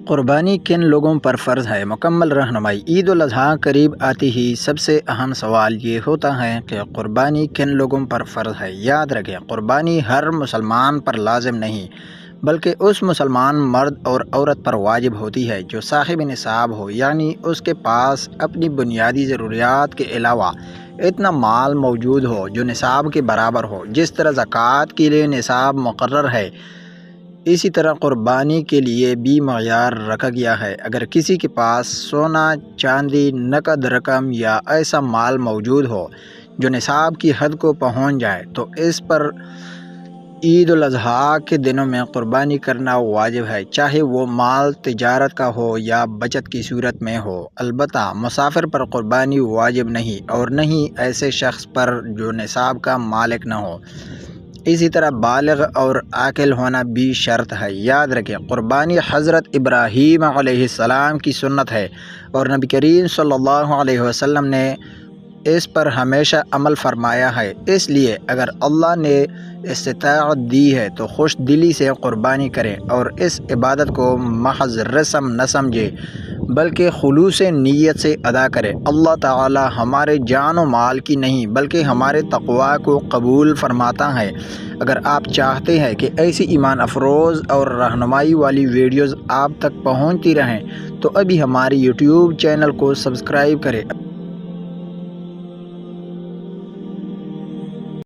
قربانی کن لوگوں پر فرض ہے؟ مکمل رہنمائی۔ عید الاضحیٰ قریب آتی ہی سب سے اہم سوال یہ ہوتا ہے کہ قربانی کن لوگوں پر فرض ہے۔ یاد رکھیں، قربانی ہر مسلمان پر لازم نہیں بلکہ اس مسلمان مرد اور عورت پر واجب ہوتی ہے جو صاحب نصاب ہو، یعنی اس کے پاس اپنی بنیادی ضروریات کے علاوہ اتنا مال موجود ہو جو نصاب کے برابر ہو۔ جس طرح زکوٰۃ کے لیے نصاب مقرر ہے، اسی طرح قربانی کے لیے بھی معیار رکھا گیا ہے۔ اگر کسی کے پاس سونا، چاندی، نقد رقم یا ایسا مال موجود ہو جو نصاب کی حد کو پہنچ جائے تو اس پر عید الاضحیٰ کے دنوں میں قربانی کرنا واجب ہے، چاہے وہ مال تجارت کا ہو یا بچت کی صورت میں ہو۔ البتہ مسافر پر قربانی واجب نہیں، اور نہ ہی ایسے شخص پر جو نصاب کا مالک نہ ہو۔ اسی طرح بالغ اور عاقل ہونا بھی شرط ہے۔ یاد رکھیں، قربانی حضرت ابراہیم علیہ السلام کی سنت ہے اور نبی کریم صلی اللہ علیہ وسلم نے اس پر ہمیشہ عمل فرمایا ہے۔ اس لیے اگر اللہ نے استطاعت دی ہے تو خوش دلی سے قربانی کریں اور اس عبادت کو محض رسم نہ سمجھیں بلکہ خلوص نیت سے ادا کریں۔ اللہ تعالی ہمارے جان و مال کی نہیں بلکہ ہمارے تقوی کو قبول فرماتا ہے۔ اگر آپ چاہتے ہیں کہ ایسی ایمان افروز اور رہنمائی والی ویڈیوز آپ تک پہنچتی رہیں تو ابھی ہماری یوٹیوب چینل کو سبسکرائب کریں۔